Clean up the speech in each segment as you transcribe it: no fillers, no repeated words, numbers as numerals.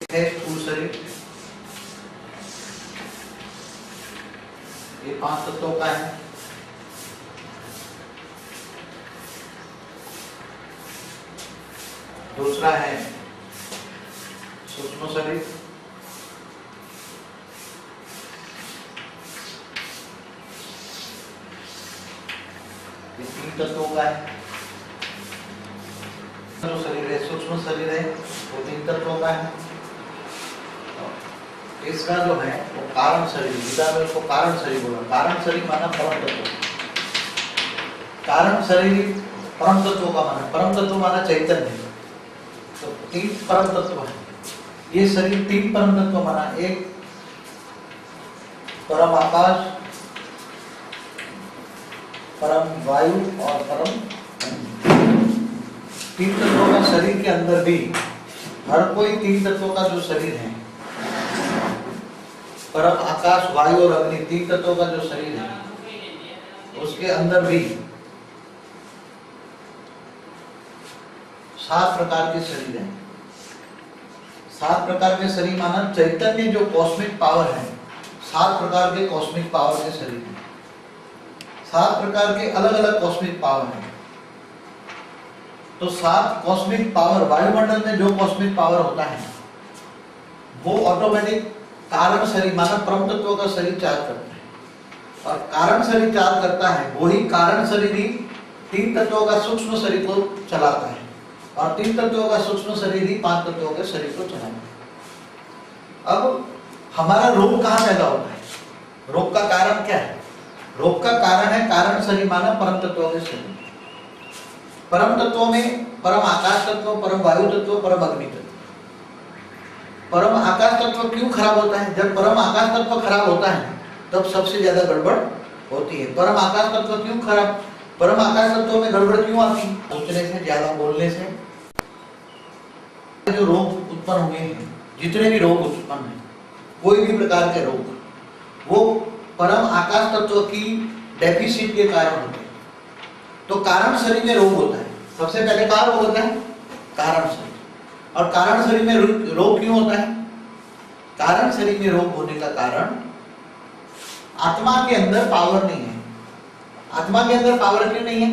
है स्थूल शरीर, ये 5 तत्वों का है। दूसरा है सूक्ष्म शरीर, ये 3 तत्वों का है। जो शरीर है सूक्ष्म शरीर है वो 3 तत्वों का है। इसका जो है वो कारण शरीर, गीता में उसको कारण शरीर बोला। कारण शरीर माना परम तत्व, कारण शरीर परम तत्वों का माना, परम तत्व माना चैतन्य। तो 3 परम तत्व है ये शरीर, 3 परम तत्व माना। एक परम आकाश, परम वायु और परम 3 तत्वों का शरीर के अंदर भी हर कोई 3 तत्वों का जो शरीर है, परम आकाश वायु और अग्नि 3 तत्वों का जो शरीर है, उसके अंदर भी 7 प्रकार के शरीर हैं। 7 प्रकार के शरीर माना चैतन्य जो कॉस्मिक पावर है, 7 प्रकार के कॉस्मिक पावर के शरीर हैं। 7 प्रकार के अलग अलग कॉस्मिक पावर हैं। तो 7 कॉस्मिक पावर, वायुमंडल में जो कॉस्मिक पावर होता है वो ऑटोमेटिक कारण शरीर माना परम तत्वों का शरीर चार्ज करता है। और कारण शरीर चार्ज करता है वही कारण शरीर ही 3 तत्वों का सूक्ष्म शरीर को चलाता है, और 3 तत्वों का सूक्ष्म शरीर ही 5 तत्वों के शरीर को चलाता है। अब हमारा रोग कहाँ पैदा होता है? रोग का कारण क्या है? रोग का कारण है कारण शरीर माना परम तत्वों के शरीर। परम तत्वों में परम आकाश तत्व, परम वायु तत्व, परम अग्नि तत्व। परम आकाश तत्व क्यों खराब होता है? जब परम आकाश तत्व खराब होता है तब सबसे ज्यादा गड़बड़ होती है। परम आकाश तत्व क्यों खराब? परम आकाश तत्व में गड़बड़ क्यों आती है? सोचने से, ज्यादा बोलने से। जो रोग उत्पन्न हुए हैं, जितने भी रोग उत्पन्न हैं, कोई भी प्रकार के रोग, वो परम आकाश तत्व की डेफिसिट के कारण होते हैं। तो कारण शरीर में रोग होता है। सबसे पहले कहाँ रोग होता है? कारण शरीर। और कारण शरीर में रोग क्यों होता है? कारण शरीर में रोग होने का कारण आत्मा के अंदर पावर नहीं है। आत्मा के अंदर पावर क्यों नहीं है?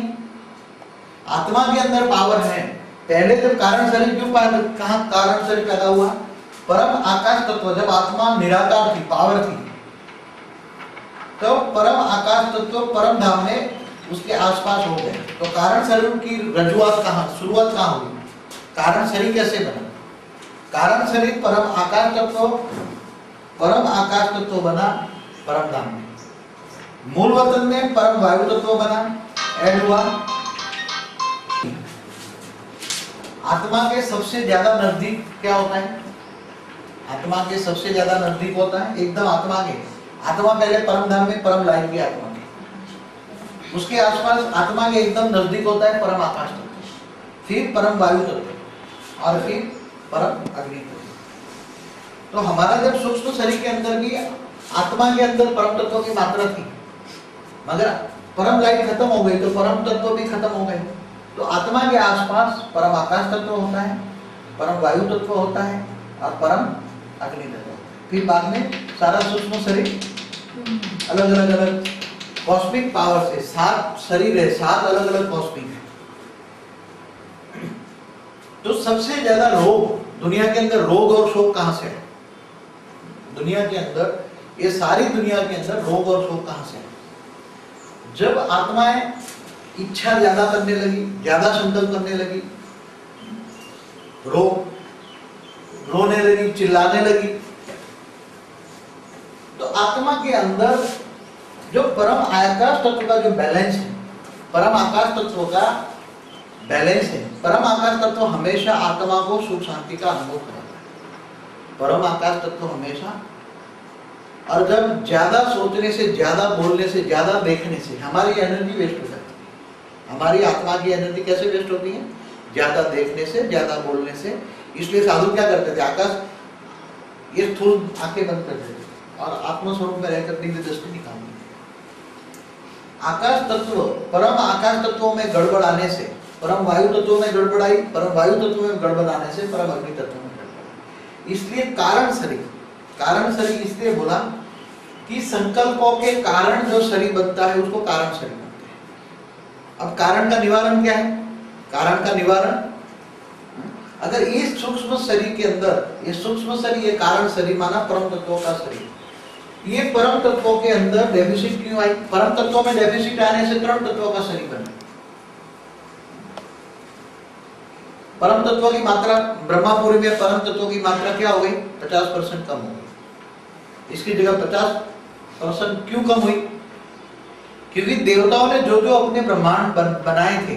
आत्मा के अंदर पावर है। पहले जब कारण शरीर क्यों कहाँ कारण शरीर पैदा हुआ? परम आकाश तत्व, जब आत्मा निराकार थी, पावर थी, तो परम आकाश तत्व परम धाम में उसके आसपास हो गए। तो कारण शरीर की रजुआत कहाँ, शुरुआत कहाँ हुई? कारण शरीर कैसे बना? कारण शरीर परम आकाश तत्व बना परम धाम में। मूल वतन में परम वायु तत्व बना, ऐड हुआ। आत्मा के सबसे ज्यादा नजदीक क्या होता है? आत्मा के सबसे ज्यादा नजदीक होता है एकदम आत्मा के। आत्मा पहले परम धाम में, परम लाइन की आत्मा के, उसके आसपास आत्मा के एकदम नजदीक होता है परम आकाश तत्व, फिर परम वायु तत्व, और फिर परम अग्नि तत्व। तो हमारा जब सूक्ष्म शरीर के अंदर भी आत्मा के अंदर परम तत्व की मात्रा थी, मगर परम लाइन खत्म हो गई तो परम तत्व भी खत्म हो गए। तो आत्मा के आसपास परम आकाश तत्व होता है, परम वायु तत्व होता है और परम अग्नि तत्व। फिर बाद में सारा सूक्ष्म शरीर अलग अलग कॉस्मिक पावर से, 7 शरीर है, 7 अलग अलग कॉस्मिक है। तो सबसे ज्यादा रोग दुनिया के अंदर, रोग और शोक कहां से है? दुनिया के अंदर, ये सारी दुनिया के अंदर रोग और शोक कहां से है? जब आत्माएं इच्छा ज्यादा करने लगी, ज्यादा संकल्प करने लगी, रोने लगी, चिल्लाने लगी, तो आत्मा के अंदर जो परम आकाश तत्व का जो बैलेंस है, परम आकाश तत्व का बैलेंस है। परम आकाश तत्व हमेशा आत्मा को सुख शांति का अनुभव कराता है, परम आकाश तत्व हमेशा। और जब ज्यादा सोचने से, ज्यादा बोलने से, ज्यादा देखने से हमारी एनर्जी वेस्ट हो जाती है। हमारी आत्मा की एनर्जी कैसे वेस्ट होती है? ज्यादा देखने से, ज्यादा बोलने से। इसलिए साधु क्या करते थे? आकाश ये स्थूल आंखें बंद कर देते और आत्मस्वरूप में रहकर दिव्य दृष्टि निकालते। आकाश तत्व, परम आकाश तत्वों में गड़बड़ आने से परम वायु तत्वों में गड़बड़ आई, परम वायु तत्व में गड़बड़ आने से परम अग्नि तत्व में गड़बड़ आई। इसलिए कारण शरीर इसलिए बोला कि संकल्पों के कारण जो शरीर बनता है उसको कारण शरीर बनते हैं। अब कारण का निवारण क्या है? कारण का निवारण, अगर इस सूक्ष्म शरीर के अंदर, ये सूक्ष्म शरीर, ये कारण शरीर माना परम तत्वों का शरीर, ये परम तत्वों के अंदर डेफिसिट क्यों आई? परम तत्वों में डेफिसिट आने से परम तत्वों का शरीर बना। परम तत्वों की मात्रा, ब्रह्मापुरी में परम तत्वों की मात्रा क्या हो गई? 50% कम हो गई। इसकी जगह 50% क्यों कम हुई? क्योंकि देवताओं ने जो जो अपने ब्रह्मांड बनाए थे,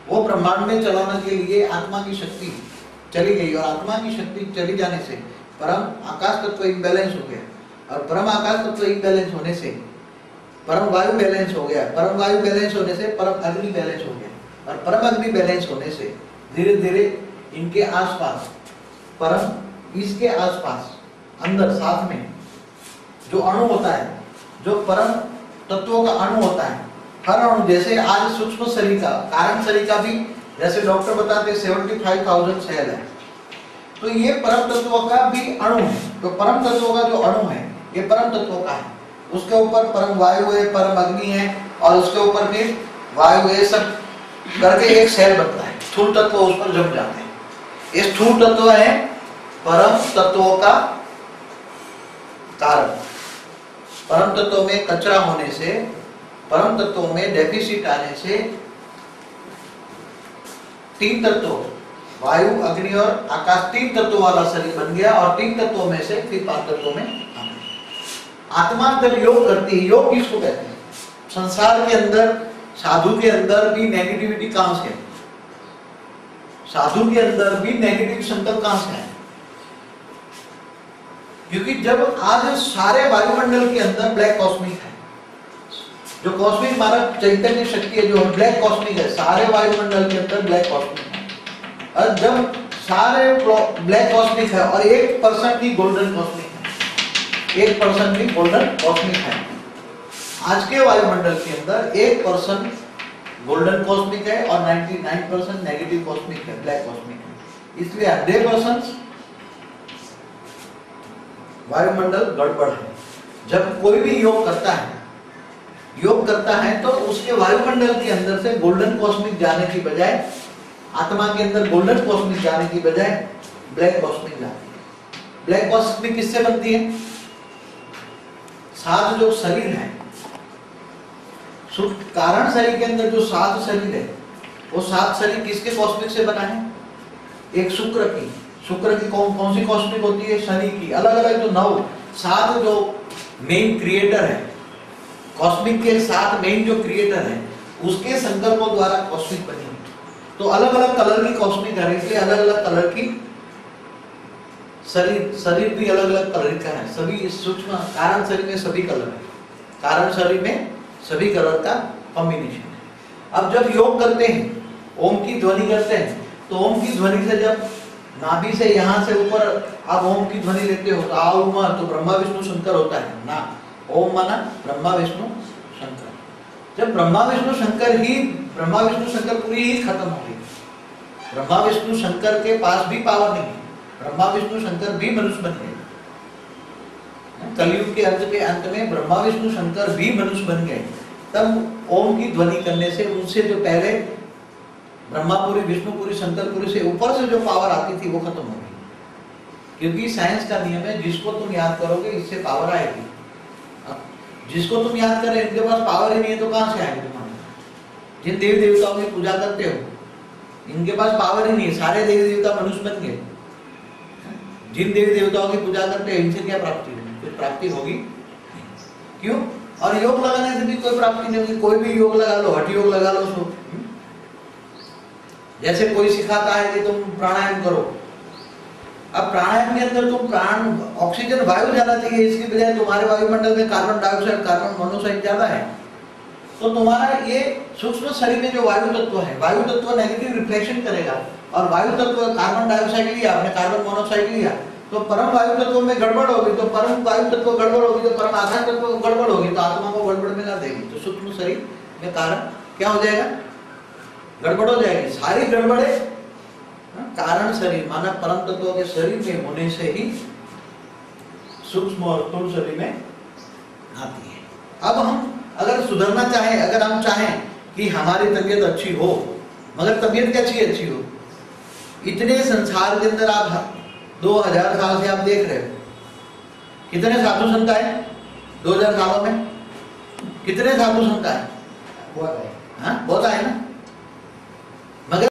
वो ब्रह्मांड में चलाने के लिए आत्मा की शक्ति चली गई, और आत्मा की शक्ति चली जाने से परम आकाश तत्व इम्बैलेंस हो गया, और परम आकाश तत्व इम्बैलेंस होने से परम वायु बैलेंस हो गया, परम वायु बैलेंस होने से परम अग्नि बैलेंस हो गया, और परम अग्नि बैलेंस होने से धीरे धीरे इनके आसपास, परम इसके आसपास अंदर साथ में जो अणु होता है, जो परम तत्वों का अणु होता है, हर अणु, जैसे आज सूक्ष्म शरीर का, कारण शरीर का भी जैसे डॉक्टर बताते हैं 75,000 सेल है, तो ये परम तत्वों का भी अणु है। तो परम तत्वों का जो अणु है ये परम तत्वों का है, उसके ऊपर परम वायु है, परम अग्नि है, और उसके ऊपर फिर वायु है, सब करके एक सेल बनता है। स्थूल तत्व उस पर जम जाते हैं। ये स्थूल तत्व है परम तत्वों का कारण। परम तत्वों में कचरा होने से, परम तत्वों में डेफिसिट आने से तीन तत्वों, वायु, अग्नि और आकाश, तीन तत्वों वाला शरीर बन गया, और तीन तत्वों में से फिर पांच तत्वों में आत्मा जब योग करती है, योग किसको कहते हैं? संसार के अंदर, साधु के अंदर भी नेगेटिविटी कहां से है? साधु के अंदर भी नेगेटिव संकल्प कहां से है? क्योंकि जब आज सारे वायुमंडल के अंदर ब्लैक कॉस्मिक है, जो कॉस्मिक हमारा चैतन्य शक्ति है, जो ब्लैक कॉस्मिक है, सारे वायुमंडल के अंदर ब्लैक कॉस्मिक है, और जब सारे ब्लैक कॉस्मिक है और 1% ही गोल्डन कॉस्मिक है, 1% ही गोल्डन कॉस्मिक है। आज के वायुमंडल के अंदर 1% गोल्डन कॉस्मिक है और 99% नेगेटिव कॉस्मिक है, ब्लैक कॉस्मिक है। इसलिए 100% वायुमंडल गड़बड़ है। जब कोई भी योग करता है तो उसके वायुमंडल के अंदर से गोल्डन कॉस्मिक जाने की बजाय, आत्मा के अंदर गोल्डन कॉस्मिक जाने की बजाय ब्लैक कॉस्मिक जाती है। ब्लैक कॉस्मिक किससे बनती है? सात जो शरीर है, कारण शरीर के अंदर जो 7 शरीर है, वो 7 शरीर किसके कॉस्मिक से बना है? एक शुक्र की कौन सी कॉस्मिक होती है? शनि की। अलग अलग जो 7 जो मेन क्रिएटर है, कॉस्मिक के 7 मेन जो क्रिएटर है, उसके संकल्पों द्वारा कॉस्मिक बनी। तो अलग अलग कलर की कॉस्मिक है, इसलिए अलग अलग कलर की शरीर भी अलग अलग कलर का है। सभी सूक्ष्म कारण शरीर में सभी कलर है, कारण शरीर में सभी कलर का कॉम्बिनेशन है। अब जब योग करते हैं, ओम की ध्वनि करते हैं, तो ओम की ध्वनि से जब नाभि से यहाँ से ऊपर आप ओम की ध्वनि लेते हो तो आओ मा, तो ब्रह्मा विष्णु शंकर होता है ना। ओम माना ब्रह्मा विष्णु शंकर। जब ब्रह्मा विष्णु शंकर पूरी ही खत्म हो गई, ब्रह्मा विष्णु शंकर के पास भी पावर नहीं है, ब्रह्मा विष्णु शंकर भी मनुष्य बन गए। कलयुग के अंत में ब्रह्मा विष्णु शंकर भी मनुष्य बन गए। तब ओम की ध्वनि करने से उनसे जो पहले ब्रह्मापुरी, विष्णुपुरी, शंकरपुरी से ऊपर से जो पावर आती थी वो खत्म हो गई। क्योंकि साइंस का नियम है, जिसको तुम याद करोगे इससे पावर आएगी। जिसको तुम याद करे इनके पास पावर ही नहीं है तो कहां से आएगी तुम्हारे? जिन देवी देवताओं की पूजा करते हो इनके पास पावर ही नहीं है, सारे देवी देवता मनुष्य बन गए। जिन देवी देवताओं की पूजा करते हैं इनसे क्या प्राप्ति होगी? कुछ प्राप्ति होगी? क्यों? और योग लगाने से भी कोई प्राप्ति नहीं होगी। कोई भी योग लगा लो, हठ योग लगा लो, सो जैसे कोई सिखाता है कि तुम प्राणायाम करो, अब प्राणायाम के अंदर तुम प्राण, ऑक्सीजन वायु जाना चाहिए, इसकी बजाय तुम्हारे वायुमंडल में कार्बन डाइऑक्साइड, कार्बन मोनोऑक्साइड ज्यादा है। तो तुम्हारा ये सूक्ष्म शरीर में जो वायु तत्व है, वायु तत्व नेगेटिव रिफ्लेक्शन करेगा, और वायु तत्व कार्बन डाइऑक्साइड लिया आपने, कार्बन मोनोऑक्साइड लिया, तो परम वायु तत्व में गड़बड़ होगी, तो परम वायु तत्व गड़बड़ होगी, तो परम आकाश तत्व गड़बड़ होगी, तो आत्मा को गड़बड़ में ला देगी। तो सूक्ष्म शरीर में कारण क्या हो जाएगा? गड़बड़ हो जाएगी। सारी गड़बड़े कारण शरीर माना परम तत्व के शरीर में होने से ही सूक्ष्म और स्थूल शरीर में आती है। अब हम अगर सुधरना चाहें, अगर हम चाहें कि हमारी तबीयत अच्छी हो, मगर तबीयत कैसी अच्छी हो? इतने संसार के अंदर आप 2000 साल से आप देख रहे हो कितने साधु संत आए 2000 सालों में, कितने साधु संत आए? बहुत आए ना।